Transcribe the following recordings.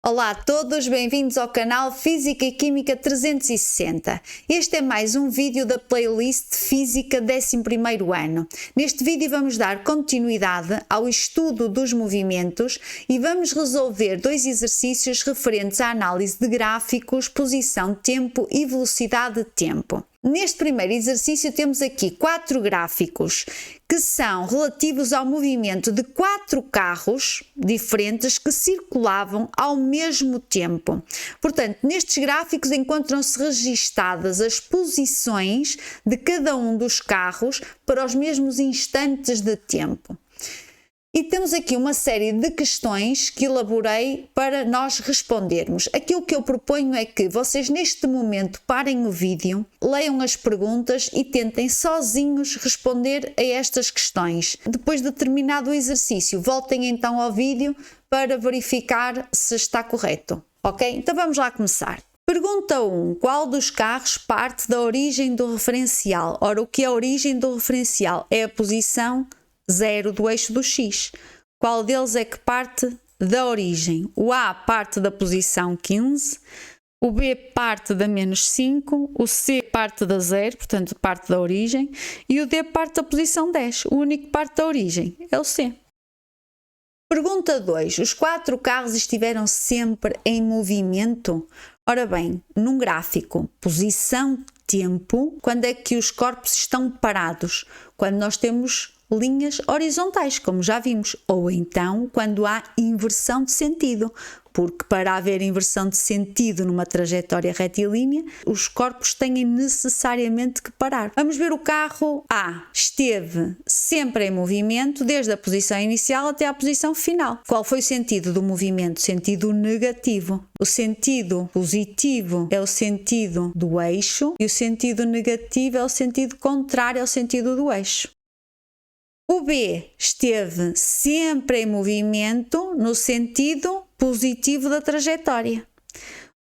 Olá a todos, bem-vindos ao canal Física e Química 360. Este é mais um vídeo da playlist Física 11º ano. Neste vídeo vamos dar continuidade ao estudo dos movimentos e vamos resolver dois exercícios referentes à análise de gráficos, posição de tempo e velocidade de tempo. Neste primeiro exercício temos aqui 4 gráficos que são relativos ao movimento de 4 carros diferentes que circulavam ao mesmo tempo. Portanto, nestes gráficos encontram-se registadas as posições de cada um dos carros para os mesmos instantes de tempo. E temos aqui uma série de questões que elaborei para nós respondermos. Aquilo que eu proponho é que vocês neste momento parem o vídeo, leiam as perguntas e tentem sozinhos responder a estas questões. Depois de terminado o exercício, voltem então ao vídeo para verificar se está correto. Ok? Então vamos lá começar. Pergunta 1. Qual dos carros parte da origem do referencial? Ora, o que é a origem do referencial? É a posição 0 do eixo do X. Qual deles é que parte da origem? O A parte da posição 15, o B parte da menos 5, o C parte da 0, portanto parte da origem, e o D parte da posição 10. O único que parte da origem é o C. Pergunta 2. Os 4 carros estiveram sempre em movimento? Ora bem, num gráfico, posição, tempo, quando é que os corpos estão parados? Quando nós temos linhas horizontais, como já vimos, ou então quando há inversão de sentido, porque para haver inversão de sentido numa trajetória retilínea, os corpos têm necessariamente que parar. Vamos ver o carro A. Esteve sempre em movimento, desde a posição inicial até à posição final. Qual foi o sentido do movimento? Sentido negativo. O sentido positivo é o sentido do eixo e o sentido negativo é o sentido contrário ao sentido do eixo. O B esteve sempre em movimento no sentido positivo da trajetória.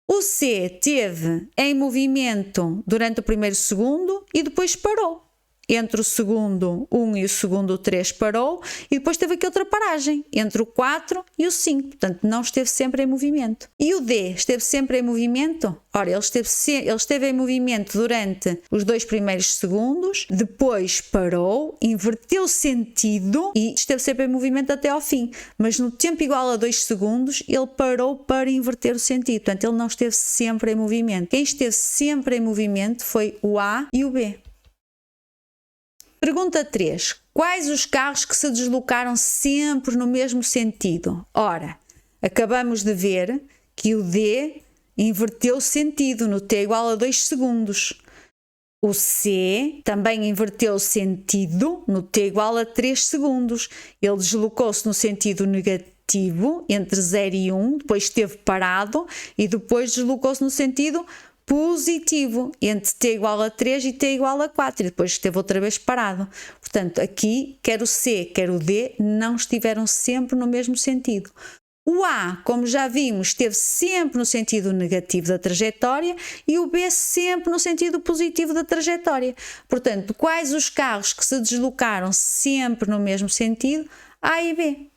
O C esteve em movimento durante o primeiro segundo e depois parou. Entre o segundo 1 e o segundo 3 parou e depois teve aqui outra paragem, entre o 4 e o 5, portanto não esteve sempre em movimento. E o D esteve sempre em movimento? Ora, ele esteve em movimento durante os 2 primeiros segundos, depois parou, inverteu sentido e esteve sempre em movimento até ao fim. Mas no tempo igual a 2 segundos, ele parou para inverter o sentido, portanto ele não esteve sempre em movimento. Quem esteve sempre em movimento foi o A e o B. Pergunta 3. Quais os carros que se deslocaram sempre no mesmo sentido? Ora, acabamos de ver que o D inverteu o sentido no t igual a 2 segundos. O C também inverteu o sentido no t igual a 3 segundos. Ele deslocou-se no sentido negativo entre 0 e 1, depois esteve parado e depois deslocou-se no sentido positivo entre t igual a 3 e t igual a 4 e depois esteve outra vez parado. Portanto, aqui quer o C, quer o D não estiveram sempre no mesmo sentido. O A, como já vimos, esteve sempre no sentido negativo da trajetória e o B sempre no sentido positivo da trajetória. Portanto, quais os carros que se deslocaram sempre no mesmo sentido? A e B.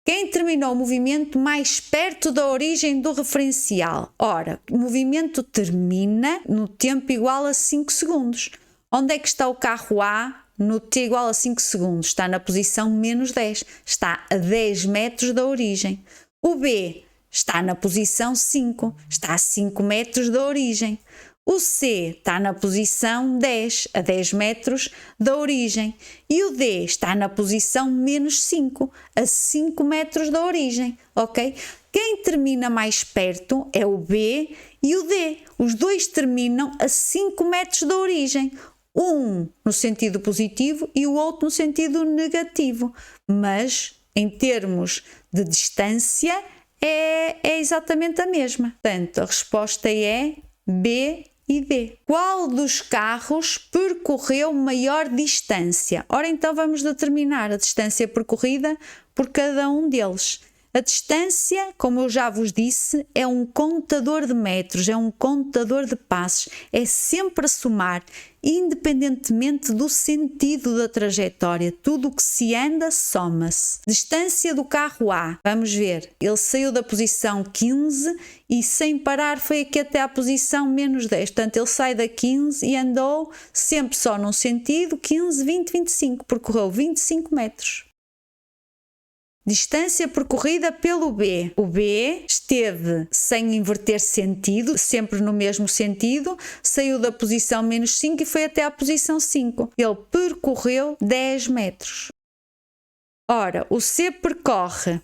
Quem terminou o movimento mais perto da origem do referencial? Ora, o movimento termina no tempo igual a 5 segundos. Onde é que está o carro A no t igual a 5 segundos? Está na posição menos 10. Está a 10 metros da origem. O B está na posição 5. Está a 5 metros da origem. O C está na posição 10, a 10 metros da origem. E o D está na posição menos 5, a 5 metros da origem. Ok? Quem termina mais perto é o B e o D. Os dois terminam a 5 metros da origem. Um no sentido positivo e o outro no sentido negativo. Mas, em termos de distância, é exatamente a mesma. Portanto, a resposta é B e D. Qual dos carros percorreu maior distância? Ora, então vamos determinar a distância percorrida por cada um deles. A distância, como eu já vos disse, é um contador de metros, é um contador de passos, é sempre a somar, independentemente do sentido da trajetória. Tudo o que se anda, soma-se. Distância do carro A, vamos ver, ele saiu da posição 15 e sem parar foi aqui até à posição menos 10. Portanto, ele sai da 15 e andou sempre só num sentido, 15, 20, 25, percorreu 25 metros. Distância percorrida pelo B. O B esteve sem inverter sentido, sempre no mesmo sentido, saiu da posição menos 5 e foi até à posição 5. Ele percorreu 10 metros. Ora, o C percorre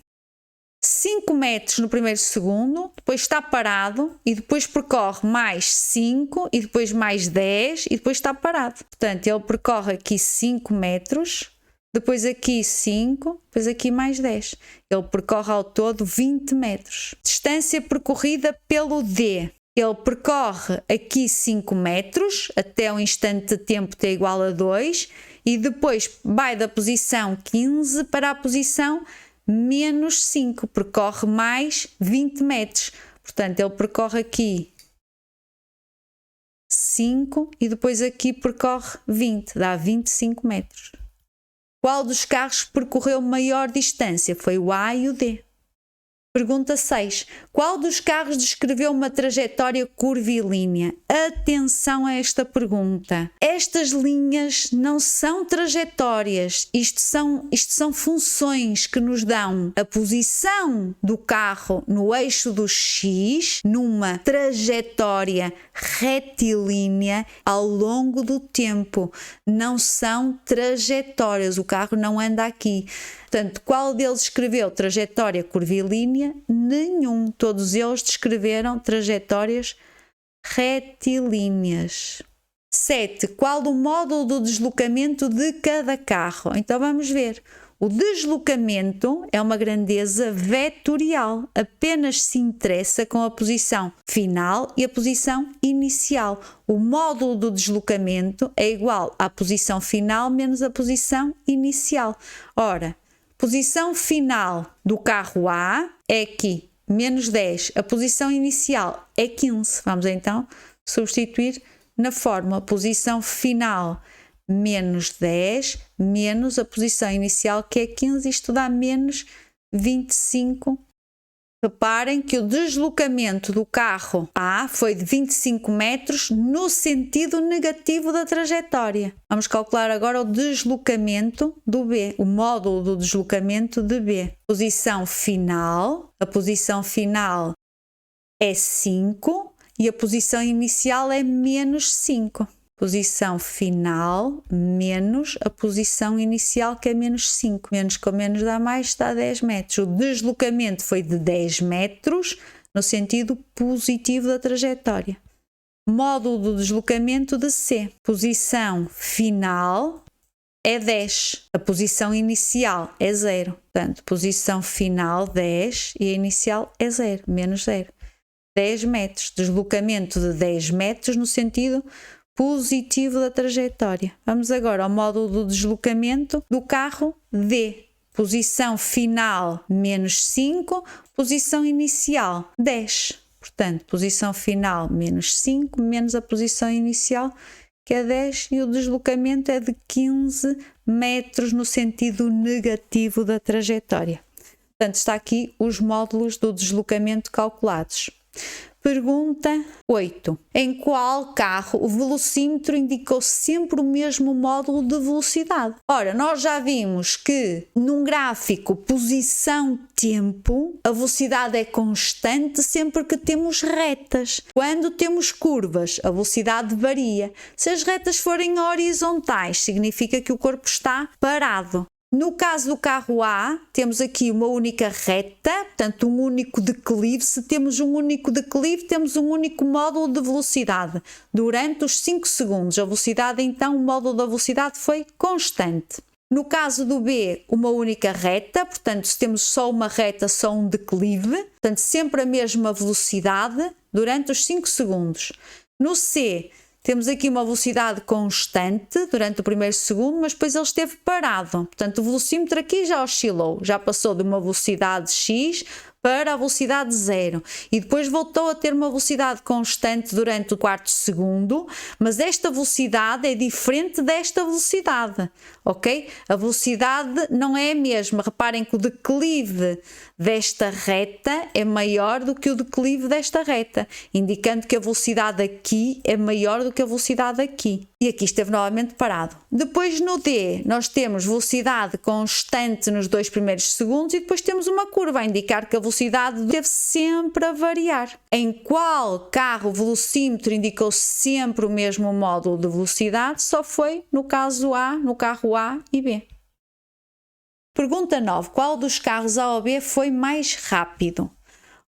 5 metros no primeiro segundo, depois está parado e depois percorre mais 5 e depois mais 10 e depois está parado. Portanto, ele percorre aqui 5 metros. Depois aqui 5, depois aqui mais 10. Ele percorre ao todo 20 metros. Distância percorrida pelo D. Ele percorre aqui 5 metros, até um instante de tempo t igual a 2, e depois vai da posição 15 para a posição menos 5. Percorre mais 20 metros. Portanto, ele percorre aqui 5 e depois aqui percorre 20. Dá 25 metros. Qual dos carros percorreu maior distância? Foi o A e o D. Pergunta 6. Qual dos carros descreveu uma trajetória curvilínea? Atenção a esta pergunta. Estas linhas não são trajetórias. Isto são funções que nos dão a posição do carro no eixo do X numa trajetória retilínea ao longo do tempo. Não são trajetórias. O carro não anda aqui. Portanto, qual deles descreveu trajetória curvilínea? Nenhum. Todos eles descreveram trajetórias retilíneas. 7. Qual o módulo do deslocamento de cada carro? Então vamos ver. O deslocamento é uma grandeza vetorial. Apenas se interessa com a posição final e a posição inicial. O módulo do deslocamento é igual à posição final menos a posição inicial. Ora, posição final do carro A é aqui, menos 10. A posição inicial é 15. Vamos então substituir na fórmula. Posição final menos 10 menos a posição inicial que é 15. Isto dá menos 25. Reparem que o deslocamento do carro A foi de 25 metros no sentido negativo da trajetória. Vamos calcular agora o deslocamento do B, o módulo do deslocamento de B. Posição final, a posição final é 5 e a posição inicial é menos 5. Posição final menos a posição inicial que é menos 5. Menos com menos dá mais, dá 10 metros. O deslocamento foi de 10 metros no sentido positivo da trajetória. Módulo do deslocamento de C. Posição final é 10. A posição inicial é 0. Portanto, posição final 10 e a inicial é 0. Menos 0. 10 metros. Deslocamento de 10 metros no sentido positivo da trajetória. Vamos agora ao módulo do deslocamento do carro D. Posição final menos 5, posição inicial 10. Portanto, posição final menos 5 menos a posição inicial que é 10 e o deslocamento é de 15 metros no sentido negativo da trajetória. Portanto, está aqui os módulos do deslocamento calculados. Pergunta 8. Em qual carro o velocímetro indicou sempre o mesmo módulo de velocidade? Ora, nós já vimos que num gráfico posição-tempo, a velocidade é constante sempre que temos retas. Quando temos curvas, a velocidade varia. Se as retas forem horizontais, significa que o corpo está parado. No caso do carro A, temos aqui uma única reta, portanto um único declive. Se temos um único declive, temos um único módulo de velocidade durante os 5 segundos. A velocidade, então, o módulo da velocidade foi constante. No caso do B, uma única reta, portanto, se temos só uma reta, só um declive, portanto, sempre a mesma velocidade durante os 5 segundos. No C, temos aqui uma velocidade constante durante o primeiro segundo, mas depois ele esteve parado. Portanto, o velocímetro aqui já oscilou, já passou de uma velocidade x para a velocidade 0 e depois voltou a ter uma velocidade constante durante o quarto segundo, mas esta velocidade é diferente desta velocidade, ok? A velocidade não é a mesma. Reparem que o declive desta reta é maior do que o declive desta reta, indicando que a velocidade aqui é maior do que a velocidade aqui. E aqui esteve novamente parado. Depois no D nós temos velocidade constante nos 2 primeiros segundos e depois temos uma curva a indicar que a velocidade deve sempre a variar. Em qual carro o velocímetro indicou sempre o mesmo módulo de velocidade? Só foi no caso A, no carro A e B. Pergunta 9. Qual dos carros A ou B foi mais rápido?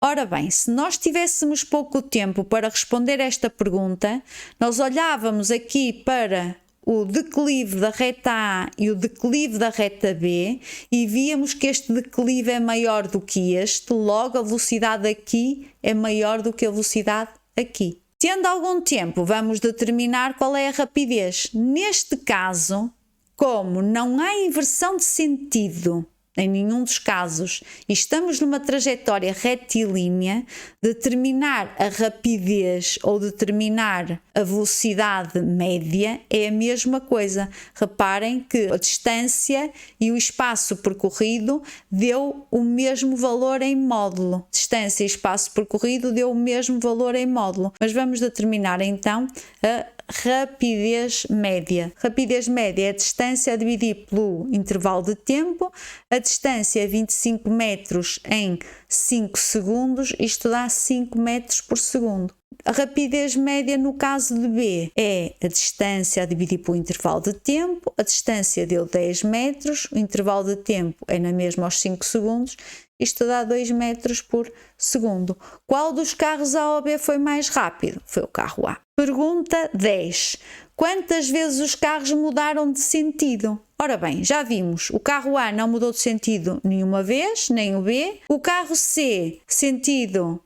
Ora bem, se nós tivéssemos pouco tempo para responder esta pergunta, nós olhávamos aqui para o declive da reta A e o declive da reta B e víamos que este declive é maior do que este, logo a velocidade aqui é maior do que a velocidade aqui. Tendo algum tempo, vamos determinar qual é a rapidez. Neste caso, como não há inversão de sentido em nenhum dos casos e estamos numa trajetória retilínea, determinar a rapidez ou determinar a velocidade média é a mesma coisa. Reparem que a distância e o espaço percorrido deu o mesmo valor em módulo. Distância e espaço percorrido deu o mesmo valor em módulo. Mas vamos determinar então a rapidez média. Rapidez média é a distância a dividir pelo intervalo de tempo. A distância é 25 metros em 5 segundos, isto dá 5 metros por segundo. A rapidez média no caso de B é a distância a dividir pelo intervalo de tempo. A distância deu 10 metros, o intervalo de tempo é na mesma aos 5 segundos. Isto dá 2 metros por segundo. Qual dos carros A ou B foi mais rápido? Foi o carro A. Pergunta 10. Quantas vezes os carros mudaram de sentido? Ora bem, já vimos, o carro A não mudou de sentido nenhuma vez, nem o B. O carro C, sentido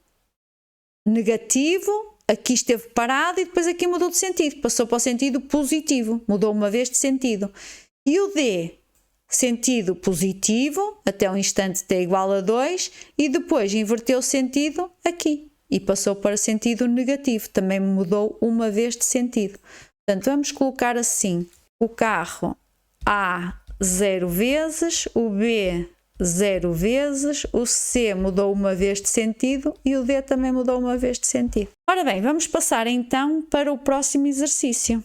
negativo, aqui esteve parado e depois aqui mudou de sentido, passou para o sentido positivo, mudou uma vez de sentido. E o D, sentido positivo, até o instante t igual a 2, e depois inverteu o sentido aqui e passou para sentido negativo, também mudou uma vez de sentido. Portanto, vamos colocar assim, o carro A 0 vezes, o B 0 vezes, o C mudou uma vez de sentido e o D também mudou uma vez de sentido. Ora bem, vamos passar então para o próximo exercício.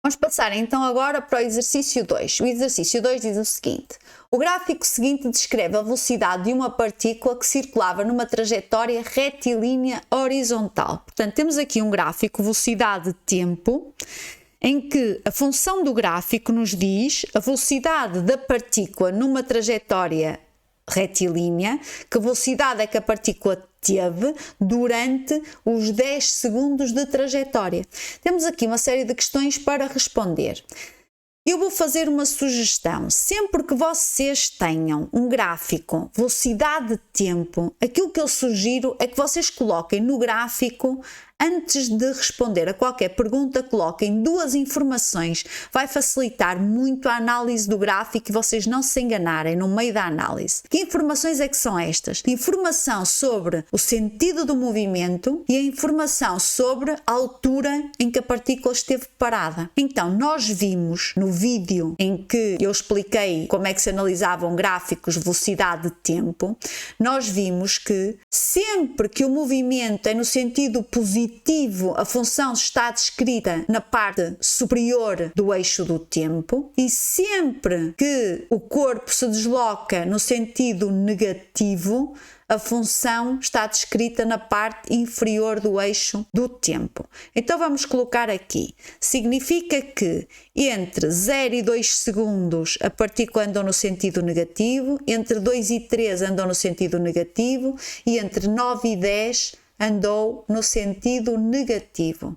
Vamos passar então agora para o exercício 2. O exercício 2 diz o seguinte: o gráfico seguinte descreve a velocidade de uma partícula que circulava numa trajetória retilínea horizontal. Portanto, temos aqui um gráfico, velocidade de tempo, em que a função do gráfico nos diz a velocidade da partícula numa trajetória retilínea, que velocidade é que a partícula teve durante os 10 segundos de trajetória. Temos aqui uma série de questões para responder. Eu vou fazer uma sugestão. Sempre que vocês tenham um gráfico, velocidade de tempo, aquilo que eu sugiro é que vocês coloquem no gráfico, antes de responder a qualquer pergunta, coloquem 2 informações. Vai facilitar muito a análise do gráfico e vocês não se enganarem no meio da análise. Que informações é que são estas? Informação sobre o sentido do movimento e a informação sobre a altura em que a partícula esteve parada. Então, nós vimos no vídeo em que eu expliquei como é que se analisavam gráficos de velocidade de tempo, nós vimos que sempre que o movimento é no sentido positivo, a função está descrita na parte superior do eixo do tempo, e sempre que o corpo se desloca no sentido negativo, a função está descrita na parte inferior do eixo do tempo. Então vamos colocar aqui. Significa que entre 0 e 2 segundos a partícula andou no sentido negativo, entre 2 e 3 andou no sentido negativo e entre 9 e 10 andou no sentido negativo.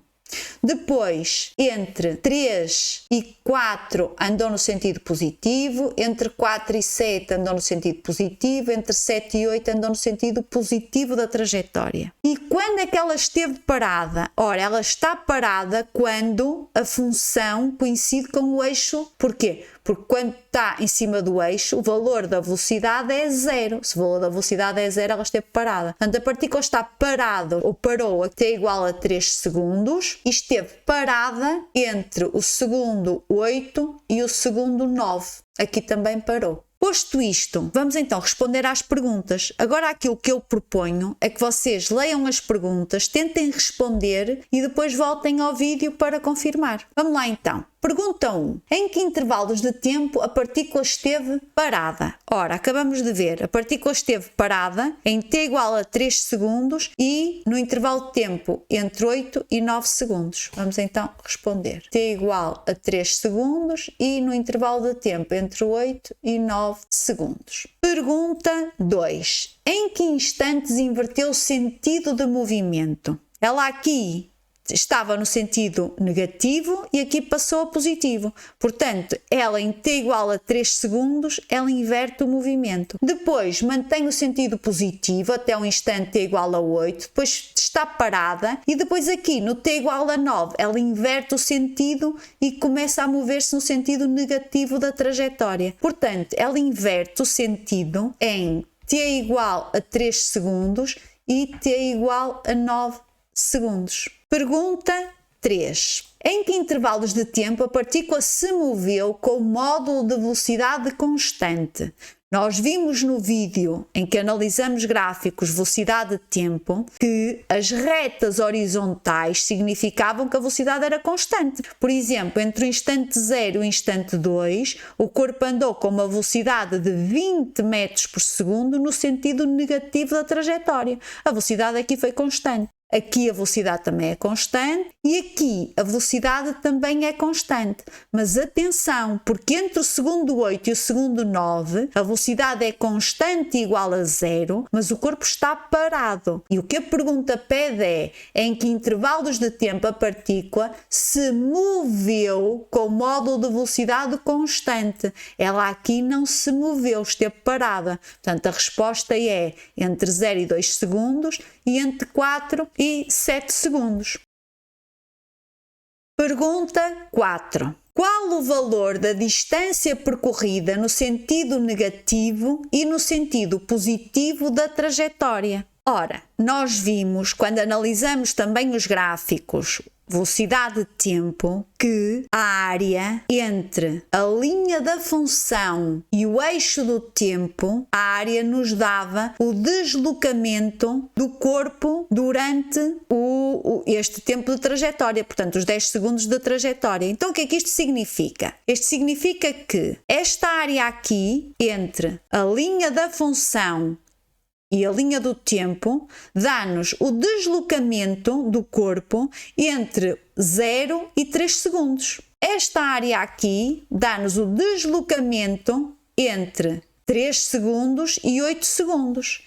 Depois, entre 3 e 4 andou no sentido positivo, entre 4 e 7 andou no sentido positivo, entre 7 e 8 andou no sentido positivo da trajetória. E quando é que ela esteve parada? Ora, ela está parada quando a função coincide com o eixo. Porquê? Porque quando está em cima do eixo, o valor da velocidade é 0. Se o valor da velocidade é 0, ela esteve parada. Portanto, a partícula está parada ou parou a t igual a 3 segundos e esteve parada entre o segundo 8 e o segundo 9. Aqui também parou. Posto isto, vamos então responder às perguntas. Agora aquilo que eu proponho é que vocês leiam as perguntas, tentem responder e depois voltem ao vídeo para confirmar. Vamos lá então. Pergunta 1. Em que intervalos de tempo a partícula esteve parada? Ora, acabamos de ver, a partícula esteve parada em t igual a 3 segundos e no intervalo de tempo entre 8 e 9 segundos. Vamos então responder. T igual a 3 segundos e no intervalo de tempo entre 8 e 9 segundos. Pergunta 2. Em que instantes inverteu o sentido de movimento? Ela aqui estava no sentido negativo e aqui passou a positivo. Portanto, ela em t igual a 3 segundos, ela inverte o movimento. Depois, mantém o sentido positivo até um instante t igual a 8. Depois está parada e depois aqui no t igual a 9, ela inverte o sentido e começa a mover-se no sentido negativo da trajetória. Portanto, ela inverte o sentido em t igual a 3 segundos e t igual a 9 segundos. Pergunta 3. Em que intervalos de tempo a partícula se moveu com o módulo de velocidade constante? Nós vimos no vídeo em que analisamos gráficos de velocidade de tempo que as retas horizontais significavam que a velocidade era constante. Por exemplo, entre o instante 0 e o instante 2, o corpo andou com uma velocidade de 20 metros por segundo no sentido negativo da trajetória. A velocidade aqui foi constante. Aqui a velocidade também é constante e aqui a velocidade também é constante. Mas atenção, porque entre o segundo 8 e o segundo 9, a velocidade é constante igual a 0, mas o corpo está parado. E o que a pergunta pede é em que intervalos de tempo a partícula se moveu com o módulo de velocidade constante. Ela aqui não se moveu, esteve parada. Portanto, a resposta é entre 0 e 2 segundos e entre 4 e 7 segundos. Pergunta 4. Qual o valor da distância percorrida no sentido negativo e no sentido positivo da trajetória? Ora, nós vimos, quando analisamos também os gráficos, velocidade de tempo, que a área entre a linha da função e o eixo do tempo, a área nos dava o deslocamento do corpo durante este tempo de trajetória, portanto os 10 segundos de trajetória. Então o que é que isto significa? Isto significa que esta área aqui, entre a linha da função e a linha do tempo, dá-nos o deslocamento do corpo entre 0 e 3 segundos. Esta área aqui dá-nos o deslocamento entre 3 segundos e 8 segundos.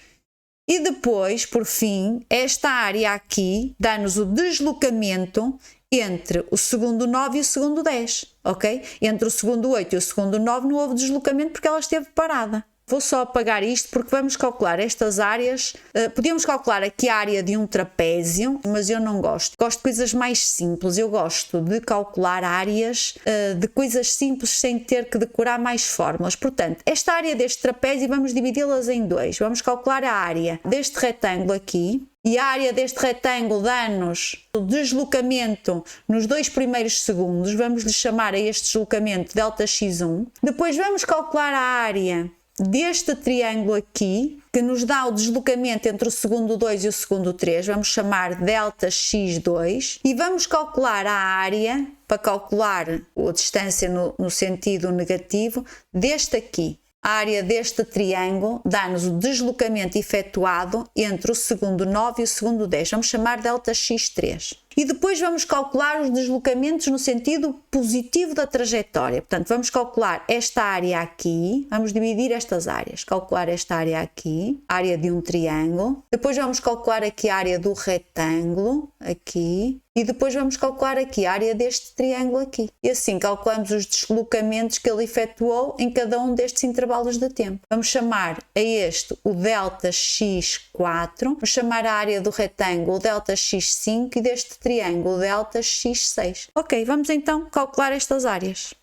E depois, por fim, esta área aqui dá-nos o deslocamento entre o segundo 9 e o segundo 10, ok? Entre o segundo 8 e o segundo 9 não houve deslocamento porque ela esteve parada. Vou só apagar isto porque vamos calcular estas áreas. Podíamos calcular aqui a área de um trapézio, mas eu não gosto. Gosto de coisas mais simples. Eu gosto de calcular áreas de coisas simples sem ter que decorar mais fórmulas. Portanto, esta área deste trapézio vamos dividi-las em dois. Vamos calcular a área deste retângulo aqui. E a área deste retângulo dá-nos o deslocamento nos 2 primeiros segundos. Vamos lhe chamar a este deslocamento Δx1. Depois vamos calcular a área deste triângulo aqui, que nos dá o deslocamento entre o segundo 2 e o segundo 3, vamos chamar Δx2, e vamos calcular a área, para calcular a distância no sentido negativo, deste aqui. A área deste triângulo dá-nos o deslocamento efetuado entre o segundo 9 e o segundo 10, vamos chamar Δx3. e depois vamos calcular os deslocamentos no sentido positivo da trajetória. Portanto, vamos calcular esta área aqui, vamos dividir estas áreas, calcular esta área aqui, área de um triângulo, depois vamos calcular aqui a área do retângulo, aqui, e depois vamos calcular aqui a área deste triângulo aqui. E assim calculamos os deslocamentos que ele efetuou em cada um destes intervalos de tempo. Vamos chamar a este o ΔX4, vamos chamar a área do retângulo o ΔX5 e deste triângulo o ΔX6. Ok, vamos então calcular estas áreas.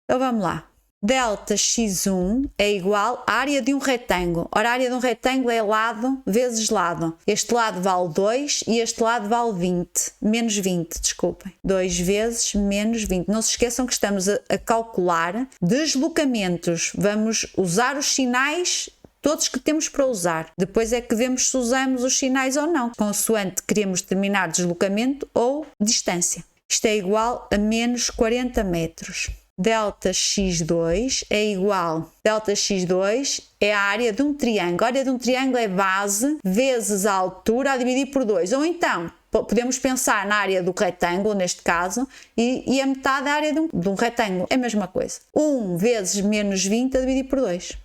Então vamos lá. ΔX1 é igual à área de um retângulo. Ora, a área de um retângulo é lado vezes lado. Este lado vale 2 e este lado vale 20. Menos 20, desculpem. 2 vezes menos 20. Não se esqueçam que estamos a calcular deslocamentos. Vamos usar os sinais todos que temos para usar. Depois é que vemos se usamos os sinais ou não, consoante queremos determinar deslocamento ou distância. Isto é igual a menos 40 metros. ΔX2 é igual, ΔX2 é a área de um triângulo. A área de um triângulo é base vezes a altura a dividir por 2. Ou então, podemos pensar na área do retângulo, neste caso, e a metade da área de um retângulo. É a mesma coisa. 1 vezes menos 20 a dividir por 2.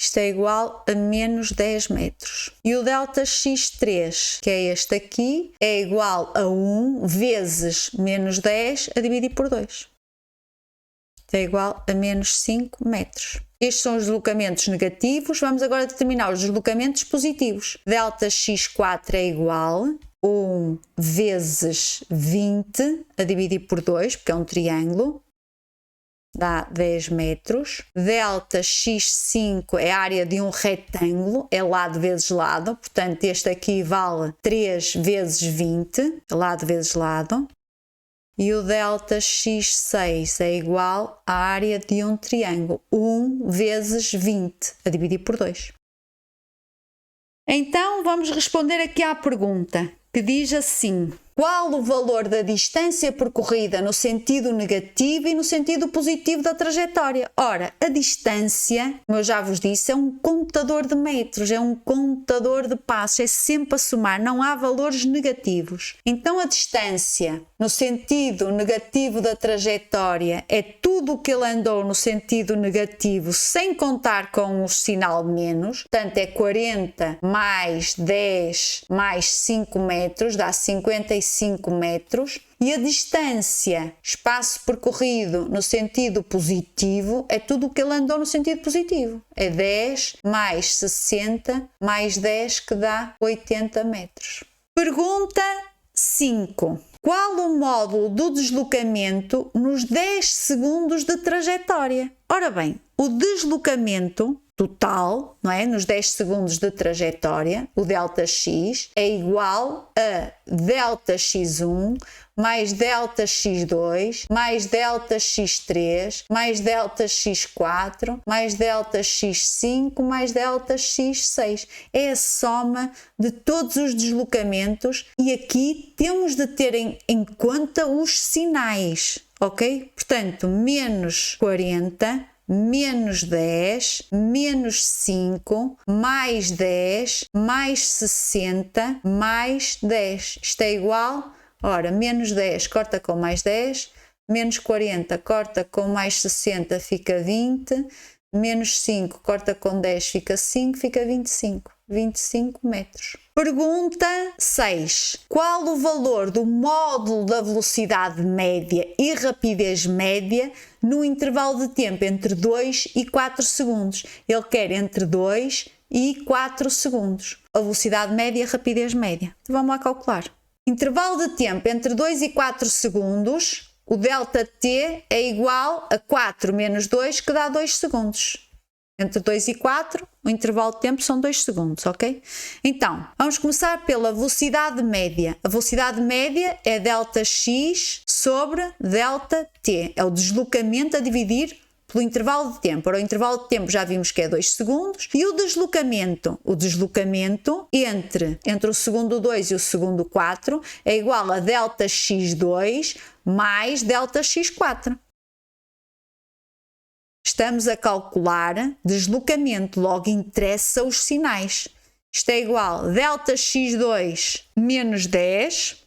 Isto é igual a menos 10 metros. E o ΔX3, que é este aqui, é igual a 1 vezes menos 10 a dividir por 2. Isto é igual a menos 5 metros. Estes são os deslocamentos negativos. Vamos agora determinar os deslocamentos positivos. ΔX4 é igual a 1 vezes 20 a dividir por 2, porque é um triângulo. Dá 10 metros. ΔX5 é a área de um retângulo, é lado vezes lado, portanto este aqui vale 3 vezes 20, lado vezes lado. E o ΔX6 é igual à área de um triângulo, 1 vezes 20, a dividir por 2. Então vamos responder aqui à pergunta, que diz assim: qual o valor da distância percorrida no sentido negativo e no sentido positivo da trajetória? Ora, a distância, como eu já vos disse, é um contador de metros, é um contador de passos, é sempre a somar, não há valores negativos. Então a distância no sentido negativo da trajetória é tudo o que ele andou no sentido negativo, sem contar com o sinal menos, portanto é 40 mais 10 mais 5 metros, dá 55 metros, e a distância, espaço percorrido no sentido positivo, é tudo o que ele andou no sentido positivo. É 10 mais 60 mais 10, que dá 80 metros. Pergunta 5. Qual o módulo do deslocamento nos 10 segundos de trajetória? Ora bem, o deslocamento total, não é? Nos 10 segundos de trajetória, o ΔX, é igual a ΔX1 mais ΔX2 mais ΔX3 mais ΔX4 mais ΔX5 mais ΔX6. É a soma de todos os deslocamentos e aqui temos de ter em conta os sinais, ok? Portanto, menos 40 menos 10, menos 5, mais 10, mais 60, mais 10. Isto é igual, ora, menos 10 corta com mais 10, menos 40 corta com mais 60, fica 20, menos 5 corta com 10, fica 5, fica 25. 25 metros. Pergunta 6. Qual o valor do módulo da velocidade média e rapidez média no intervalo de tempo entre 2 e 4 segundos? Ele quer entre 2 e 4 segundos. A velocidade média e a rapidez média. Então vamos lá calcular. Intervalo de tempo entre 2 e 4 segundos, o ΔT é igual a 4 menos 2, que dá 2 segundos. Entre 2 e 4, o intervalo de tempo são 2 segundos, ok? Então, vamos começar pela velocidade média. A velocidade média é ΔX sobre ΔT. É o deslocamento a dividir pelo intervalo de tempo. Ora, o intervalo de tempo já vimos que é 2 segundos. E o deslocamento entre o segundo 2 e o segundo 4 é igual a ΔX2 mais ΔX4. Estamos a calcular deslocamento, logo interessa os sinais. Isto é igual a ΔX2 menos 10,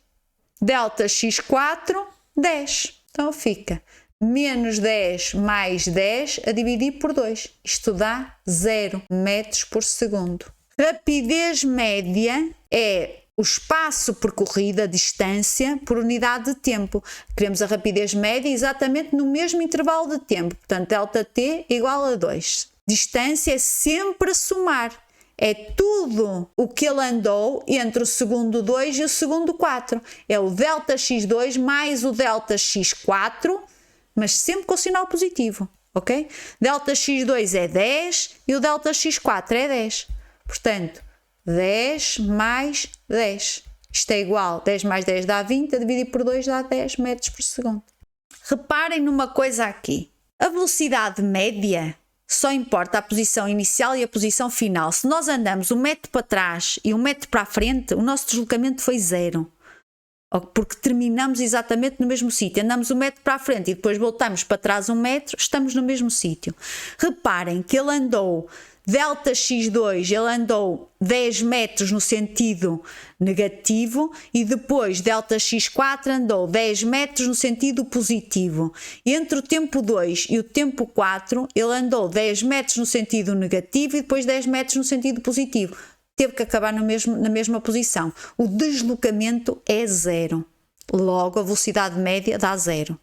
ΔX4, 10. Então fica menos 10 mais 10 a dividir por 2. Isto dá 0 metros por segundo. Rapidez média é o espaço percorrido, a distância, por unidade de tempo. Queremos a rapidez média exatamente no mesmo intervalo de tempo. Portanto, ΔT igual a 2. Distância é sempre a somar. É tudo o que ele andou entre o segundo 2 e o segundo 4. É o ΔX2 mais o ΔX4, mas sempre com o sinal positivo, ok? ΔX2 é 10 e o ΔX4 é 10. Portanto, 10 mais 10. Isto é igual, 10 mais 10 dá 20, a dividir por 2 dá 10 metros por segundo. Reparem numa coisa aqui. A velocidade média só importa a posição inicial e a posição final. Se nós andamos 1 metro para trás e 1 metro para a frente, o nosso deslocamento foi 0. Porque terminamos exatamente no mesmo sítio. Andamos 1 metro para a frente e depois voltamos para trás 1 metro, estamos no mesmo sítio. Reparem que ele andou ΔX2, ele andou 10 metros no sentido negativo e depois ΔX4 andou 10 metros no sentido positivo. Entre o tempo 2 e o tempo 4, ele andou 10 metros no sentido negativo e depois 10 metros no sentido positivo. Teve que acabar na mesma posição. O deslocamento é 0. Logo, a velocidade média dá 0.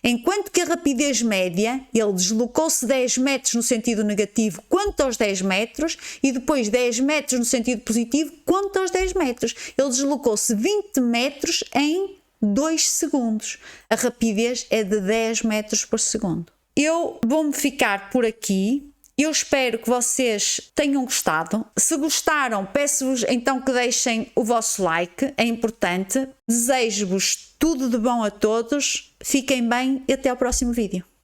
Enquanto que a rapidez média, ele deslocou-se 10 metros no sentido negativo quanto aos 10 metros e depois 10 metros no sentido positivo quanto aos 10 metros. Ele deslocou-se 20 metros em 2 segundos. A rapidez é de 10 metros por segundo. Eu vou-me ficar por aqui. Eu espero que vocês tenham gostado. Se gostaram, peço-vos então que deixem o vosso like, é importante. Desejo-vos tudo de bom a todos. Fiquem bem e até ao próximo vídeo.